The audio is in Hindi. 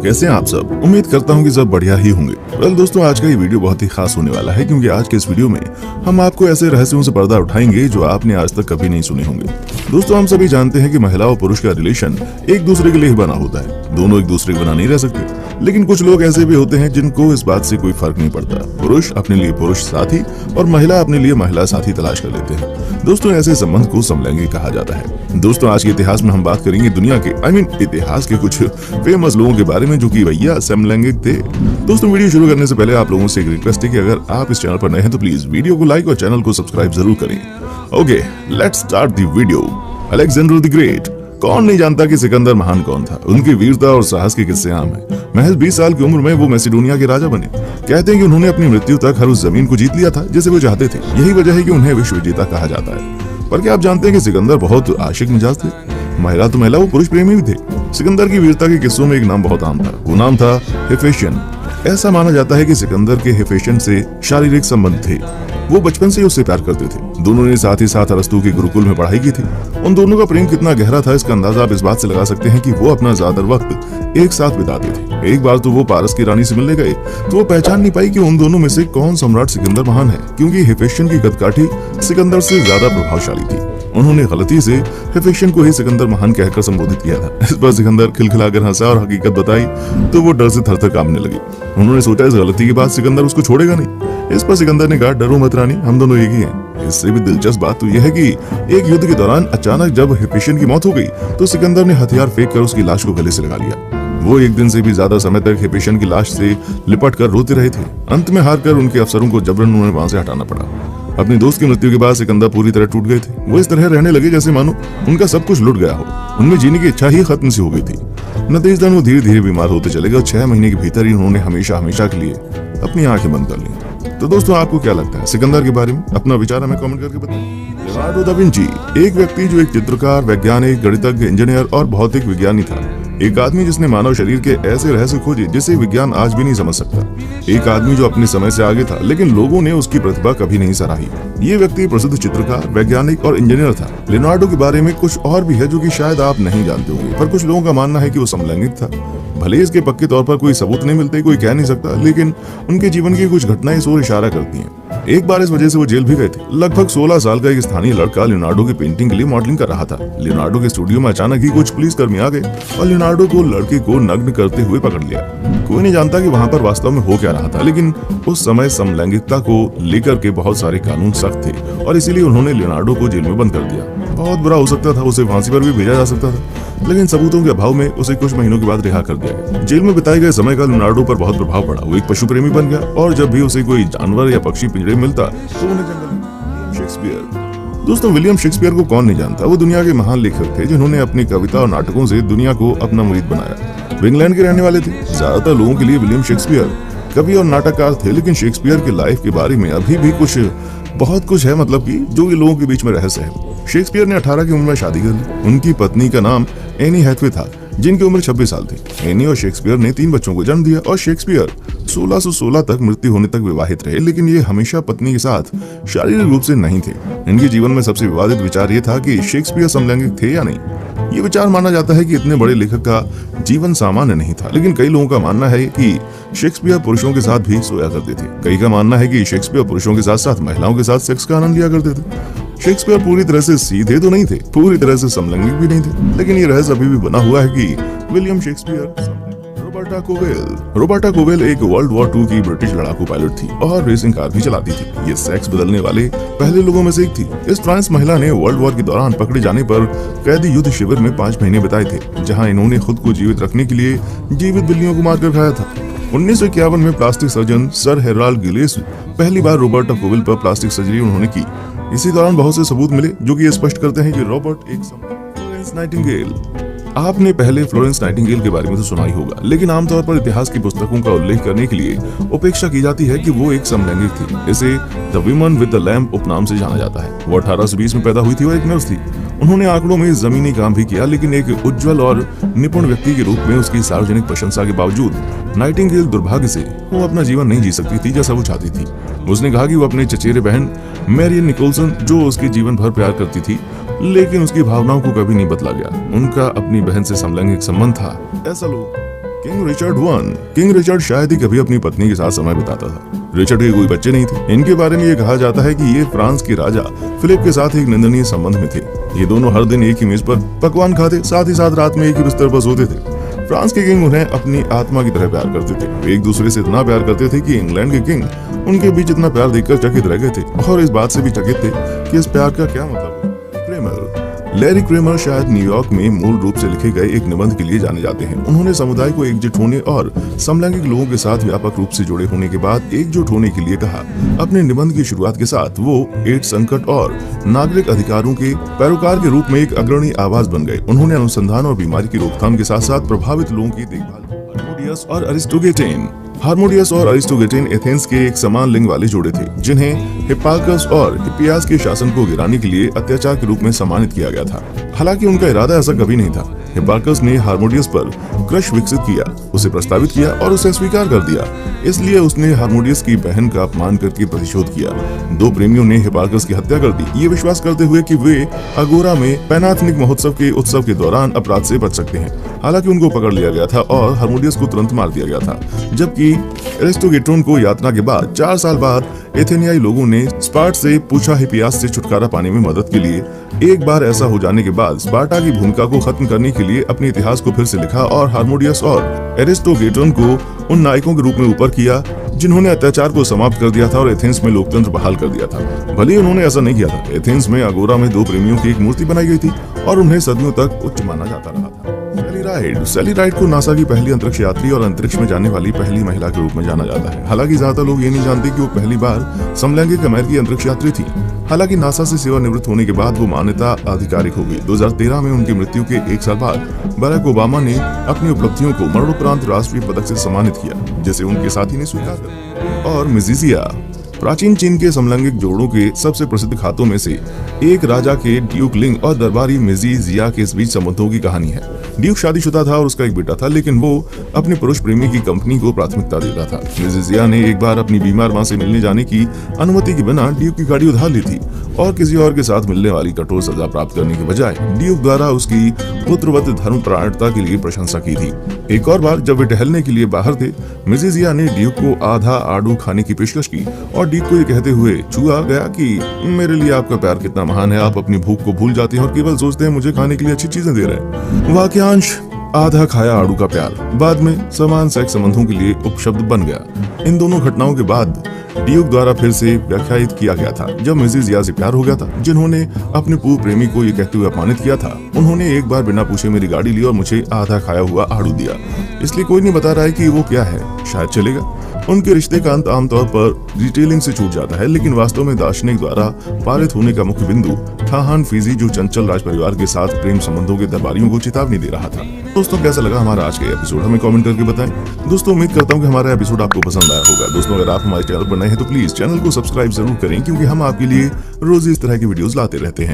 कैसे हैं आप सब? उम्मीद करता हूं कि सब बढ़िया ही होंगे। वेल दोस्तों, आज का ये वीडियो बहुत ही खास होने वाला है क्योंकि आज के इस वीडियो में हम आपको ऐसे रहस्यों से पर्दा उठाएंगे जो आपने आज तक कभी नहीं सुने होंगे। दोस्तों, हम सभी जानते हैं कि महिला और पुरुष का रिलेशन एक दूसरे के लिए ही बना होता है। दोनों एक दूसरे के बिना नहीं रह सकते, लेकिन कुछ लोग ऐसे भी होते हैं जिनको इस बात से कोई फर्क नहीं पड़ता। पुरुष अपने लिए पुरुष साथी और महिला अपने लिए महिला साथी तलाश कर लेते हैं। दोस्तों, ऐसे संबंध को समलैंगिक कहा जाता है। दोस्तों, आज के इतिहास में हम बात करेंगे दुनिया के इतिहास के कुछ फेमस लोगों के बारे में जो कि भैया समलैंगिक थे। दोस्तों, वीडियो शुरू करने से पहले आप लोगों से एक रिक्वेस्ट है कि अगर आप इस चैनल पर नए हैं तो प्लीज वीडियो को लाइक और चैनल को सब्सक्राइब जरूर करें। Okay, let's start the video. Alexander the great. कौन नहीं जानता कि सिकंदर महान कौन था। उनकी वीरता और साहस के किस्से आम हैं। महज 20 साल की उम्र में वो मैसिडोनिया के राजा बने। कहते हैं कि उन्होंने अपनी मृत्यु तक हर उस जमीन को जीत लिया था जिसे वो चाहते थे। यही वजह है कि उन्हें विश्व विजेता कहा जाता है। पर क्या आप जानते हैं कि सिकंदर बहुत आशिक मिजाज थे? महिला तो महिला, वो पुरुष प्रेमी भी थे। सिकंदर की वीरता के किस्सों में एक नाम बहुत आम था। वो नाम था हेफेस्टियन। ऐसा माना जाता है कि सिकंदर के हेफेस्टियन से शारीरिक संबंध थे। वो बचपन से ही उससे प्यार करते थे। दोनों ने साथ ही साथ अरस्तु के गुरुकुल में पढ़ाई की थी। उन दोनों का प्रेम कितना गहरा था इसका अंदाजा आप इस बात से लगा सकते हैं कि वो अपना ज्यादातर वक्त एक साथ बिताते थे। एक बार तो वो पारस की रानी से मिलने गए तो वो पहचान नहीं पाई कि उन दोनों में से कौन सम्राट सिकंदर महान है, क्योंकि हेफेस्टियन की कदकाठी सिकंदर से ज्यादा प्रभावशाली थी। उन्होंने गलती से हेफेस्टियन को ही सिकंदर महान कहकर संबोधित किया था। इस पर सिकंदर खिलखिलाकर हंसा और हकीकत बताई तो वो डर से थर-थर कांपने लगी। उन्होंने सोचा इस गलती के बाद सिकंदर उसको छोड़ेगा नहीं। इस पर सिकंदर ने कहा, डरो मत रानी, हम दोनों एक ही हैं। इससे भी दिलचस्प बात तो यह है कि एक युद्ध के दौरान अचानक जब हेफेस्टियन की मौत हो गई तो सिकंदर ने हथियार फेंक कर उसकी लाश को गले से लगा लिया। वो एक दिन से भी ज्यादा समय तक हेफेस्टियन की लाश से लिपट कर रोते रहे थे। अंत में हार कर उनके अफसरों को जबरन उन्हें वहां से हटाना पड़ा। अपने दोस्त की मृत्यु के बाद सिकंदर पूरी तरह टूट गए थे। वो इस तरह रहने लगे जैसे मानो उनका सब कुछ लुट गया हो। उनमें जीने की इच्छा ही खत्म सी हो गई थी। नतीजतन वो धीरे धीरे बीमार होते चले गए और 6 महीने के भीतर ही उन्होंने हमेशा हमेशा के लिए अपनी आंखें बंद कर ली। तो दोस्तों, आपको क्या लगता है सिकंदर के बारे में? अपना विचार हमें कमेंट करके बताएं। लियोनार्डो दा विंची, एक व्यक्ति जो एक चित्रकार, वैज्ञानिक, गणितज्ञ, इंजीनियर और भौतिक विज्ञानी था। एक आदमी जिसने मानव शरीर के ऐसे रहस्य खोजे जिसे विज्ञान आज भी नहीं समझ सकता। एक आदमी जो अपने समय से आगे था लेकिन लोगों ने उसकी प्रतिभा कभी नहीं सराही। ये व्यक्ति प्रसिद्ध चित्रकार, वैज्ञानिक और इंजीनियर था। लियोनार्डो के बारे में कुछ और भी है जो कि शायद आप नहीं जानते होंगे, पर कुछ लोगों का मानना है कि वो समलैंगिक था। भले इसके पक्के तौर पर कोई सबूत नहीं मिलते, कोई कह नहीं सकता, लेकिन उनके जीवन की कुछ घटनाएं इस ओर इशारा करती हैं। एक बार इस वजह से वो जेल भी गए थे। लगभग 16 साल का एक स्थानीय लड़का लियोनार्डो की पेंटिंग के लिए मॉडलिंग कर रहा था। लियोनार्डो के स्टूडियो में अचानक ही कुछ पुलिसकर्मी आ गए और लियोनार्डो को लड़के को नग्न करते हुए पकड़ लिया। कोई नहीं जानता कि वहां पर वास्तव में हो क्या रहा था, लेकिन उस समय समलैंगिकता को लेकर के बहुत सारे कानून सख्त थे और इसीलिए उन्होंने लियोनार्डो को जेल में बंद कर दिया। बहुत बुरा हो सकता था, उसे फांसी पर भी भेजा जा सकता था, लेकिन सबूतों के अभाव में उसे कुछ महीनों के बाद रिहा कर दिया गया। जेल में बिताए गए समय का लियोनार्डो पर बहुत प्रभाव पड़ा। वो एक पशु प्रेमी बन गया और जब भी उसे कोई जानवर या पक्षी पिंजरे में मिलता तो उन्हें जंगल। शेक्सपियर। दोस्तों, विलियम शेक्सपियर को कौन नहीं जानता? वो दुनिया के महान लेखक थे जिन्होंने अपनी कविता और नाटकों से दुनिया को अपना मुरीद बनाया। वे इंग्लैंड के रहने वाले थे। ज्यादातर लोगों के लिए विलियम शेक्सपियर कवि और नाटककार थे, लेकिन शेक्सपियर की लाइफ के बारे में अभी भी बहुत कुछ है, मतलब कि जो ये लोगों के बीच में रहस्य है। शेक्सपियर ने 18 की उम्र में शादी कर ली। उनकी पत्नी का नाम एनी हैथवे था, जिनकी उम्र 26 साल थी। एनी और शेक्सपियर ने 3 बच्चों को जन्म दिया और शेक्सपियर 1616 तक मृत्यु होने तक विवाहित रहे, लेकिन ये हमेशा पत्नी के साथ शारीरिक रूप से नहीं थे। इनके जीवन में सबसे विवादित विचार ये था कि शेक्सपियर समलैंगिक थे या नहीं। ये विचार माना जाता है कि इतने बड़े लेखक का जीवन सामान्य नहीं था, लेकिन कई लोगों का मानना है कि शेक्सपियर पुरुषों के साथ भी सोया करते थे। कई का मानना है कि शेक्सपियर पुरुषों के साथ साथ महिलाओं के साथ सेक्स का आनंद लिया करते थे। शेक्सपियर पूरी तरह से सीधे तो नहीं थे, पूरी तरह से समलैंगिक भी नहीं थे, लेकिन ये रहस्य अभी भी बना हुआ है कि विलियम शेक्सपियर। रोबर्टा कोवेल एक वर्ल्ड वॉर 2 की ब्रिटिश लड़ाकू पायलट थी और रेसिंग कार भी चलाती थी। ये सेक्स बदलने वाले पहले लोगों में से एक थी। इस फ्रांस महिला ने वर्ल्ड वॉर के दौरान पकड़े जाने पर कैदी युद्ध शिविर में 5 महीने बिताए थे, जहां इन्होंने खुद को जीवित रखने के लिए जीवित बिल्लियों को मारकर खाया था। 1951 में plastic surgeon sir Herald Giles पहली बार रोबर्टा कोवेल पर प्लास्टिक सर्जरी उन्होंने की। इसी दौरान बहुत से सबूत मिले जो कि ये स्पष्ट करते हैं कि रॉबर्ट एक फ्लोरेंस नाइटिंगेल। आपने पहले फ्लोरेंस नाइटिंगेल के बारे में तो सुना ही होगा, लेकिन आमतौर पर इतिहास की पुस्तकों का उल्लेख करने के लिए उपेक्षा की जाती है कि वो एक समलैंगिक थी। इसे the women with the lamp उपनाम से जाना जाता है। वो 1820 में पैदा हुई थी और एक नर्स थी। उन्होंने आंकड़ों में जमीनी काम भी किया, लेकिन एक उज्जवल और निपुण व्यक्ति के रूप में उसकी सार्वजनिक प्रशंसा के बावजूद नाइटिंगेल दुर्भाग्य से वो अपना जीवन नहीं जी सकती थी जैसा वो चाहती थी। उसने कहा कि वो अपने चचेरे बहन मैरियन निकोलसन, जो उसके जीवन भर प्यार करती थी, लेकिन उसकी भावनाओं को कभी नहीं बतला गया। उनका अपनी बहन से समलैंगिक संबंध था। ऐसा लोग king Richard I। King Richard शायद ही कभी अपनी पत्नी के साथ समय बिताता था। रिचर्ड के कोई बच्चे नहीं थे। इनके बारे में ये कहा जाता है कि ये फ्रांस के राजा फिलिप के साथ एक निंदनीय संबंध में थे। ये दोनों हर दिन एक ही मेज पर पकवान खाते, साथ ही साथ रात में एक ही बिस्तर पर सोते थे। फ्रांस के किंग उन्हें अपनी आत्मा की तरह प्यार करते थे। वे एक दूसरे से इतना प्यार करते थे कि इंग्लैंड के किंग उनके बीच इतना प्यार देखकर चकित रह गए थे और इस बात से भी चकित थे कि इस प्यार का क्या मतलब है। क्रेमर लैरी क्रेमर शायद न्यूयॉर्क में मूल रूप से लिखे गए एक निबंध के लिए जाने जाते हैं। उन्होंने समुदाय को एकजुट होने और समलैंगिक लोगों के साथ व्यापक रूप से जुड़े होने के बाद एकजुट होने के लिए कहा। अपने निबंध की शुरुआत के साथ वो एड्स संकट और नागरिक अधिकारों के पैरोकार के रूप में एक अग्रणी आवाज बन गए। उन्होंने अनुसंधान और बीमारी की रोकथाम के साथ साथ प्रभावित लोगों की देखभाल। हार्मोडियस और अरिस्टोगेटेन एथेंस के एक समान लिंग वाले जोड़े थे, जिन्हें हिप्पार्कस और हिप्पियास के शासन को गिराने के लिए अत्याचार के रूप में सम्मानित किया गया था। हालांकि उनका इरादा ऐसा कभी नहीं था। हिप्पार्कस ने हार्मोडियस पर क्रश विकसित किया, उसे प्रस्तावित किया और उसे स्वीकार कर दिया। इसलिए उसने हार्मोडियस की बहन का अपमान करके प्रतिशोध किया। दो प्रेमियों ने हिप्पार्कस की हत्या कर दी, ये विश्वास करते हुए कि वे अगोरा में पैनाथनिक महोत्सव के उत्सव के दौरान अपराध से बच सकते हैं। हालांकि उनको पकड़ लिया गया था और हार्मोडियस को तुरंत मार दिया गया था। जबकि एरिस्टोगेटोन को यातना के बाद 4 साल बाद एथेनियाई लोगों ने स्पार्ट से पूछा हिप्पियास से छुटकारा पाने में मदद के लिए। एक बार ऐसा हो जाने के बाद स्पार्टा की भूमिका को खत्म करने के लिए अपने इतिहास को फिर से लिखा और हार्मोडियस और एरिस्टोगेटोन को उन नायकों के रूप में ऊपर किया जिन्होंने अत्याचार को समाप्त कर दिया था और एथेंस में लोकतंत्र बहाल कर दिया था। भले ही उन्होंने ऐसा नहीं किया था। एथेंस में अगोरा में 2 प्रेमियों की एक मूर्ति बनाई गई थी और उन्हें सदियों तक उच्च माना जाता रहा था। सैली राइड को नासा की पहली अंतरिक्ष यात्री और अंतरिक्ष में जाने वाली पहली महिला के रूप में जाना जाता है। हालांकि ज्यादातर लोग ये नहीं जानते कि वो पहली बार समलैंगिक अमेरिकी अंतरिक्ष यात्री थी। हालांकि नासा से सेवानिवृत्त होने के बाद वो मान्यता आधिकारिक हो गई। 2013 में उनकी मृत्यु के 1 साल बाद बराक ओबामा ने अपनी उपलब्धियों को मरणोपरांत राष्ट्रीय पदक से सम्मानित किया, जिसे उनके साथी ने स्वीकार किया। और मिजिजिया प्राचीन चीन के समलैंगिक जोड़ों के सबसे प्रसिद्ध खातों में से एक राजा के ड्यूक लिंग और दरबारी मिजिजिया के बीच संबंधों की कहानी है। ड्यूक शादीशुदा था और उसका एक बेटा था, लेकिन वो अपने पुरुष प्रेमी की कंपनी को प्राथमिकता देता था। मिजिजिया ने एक बार अपनी बीमार मां से मिलने जाने की अनुमति के बिना ड्यूक की गाड़ी उधार ली थी और किसी और के साथ मिलने वाली कठोर सजा प्राप्त करने के बजाय ड्यूक द्वारा उसकी पुत्रवत धर्मपरायणता के लिए प्रशंसा की थी। एक और बार जब वे टहलने के लिए बाहर थे, मिजिजिया ने ड्यूक को आधा आड़ू खाने की पेशकश की और ड्यूक को ये कहते हुए छुआ गया कि मेरे लिए आपका प्यार कितना महान है। आप अपनी भूख को भूल जाते हैं और केवल सोचते हैं मुझे खाने के लिए अच्छी चीजें दे रहे हैं। वाक्यांश आधा खाया आड़ू का प्यार बाद में समान सेक्स संबंधों के लिए उपशब्द बन गया। इन दोनों घटनाओं के बाद ड्यूक द्वारा फिर से व्याख्यायित किया गया था जब मिजिजिया से प्यार हो गया था, जिन्होंने अपने पूर्व प्रेमी को ये कहते हुए अपमानित किया था। उन्होंने एक बार बिना पूछे मेरी गाड़ी ली और मुझे आधा खाया हुआ आड़ू दिया। इसलिए कोई नहीं बता रहा है कि वो क्या है, शायद चलेगा। उनके रिश्ते का अंत आमतौर पर डिटेलिंग से छूट जाता है, लेकिन वास्तव में दार्शनिक द्वारा पारित होने का मुख्य बिंदु थाहान फीजी, जो चंचल राज परिवार के साथ प्रेम संबंधों के दरबारियों को चेतावनी दे रहा था। दोस्तों, कैसा लगा हमारा आज का एपिसोड, हमें कमेंट करके बताएं। दोस्तों, उम्मीद करता हूं कि हमारा एपिसोड आपको पसंद आया होगा। दोस्तों, अगर आप हमारे चैनल पर नए हैं तो प्लीज चैनल को सब्सक्राइब जरूर करें, क्योंकि हम आपके लिए रोज इस तरह की वीडियोस लाते रहते हैं।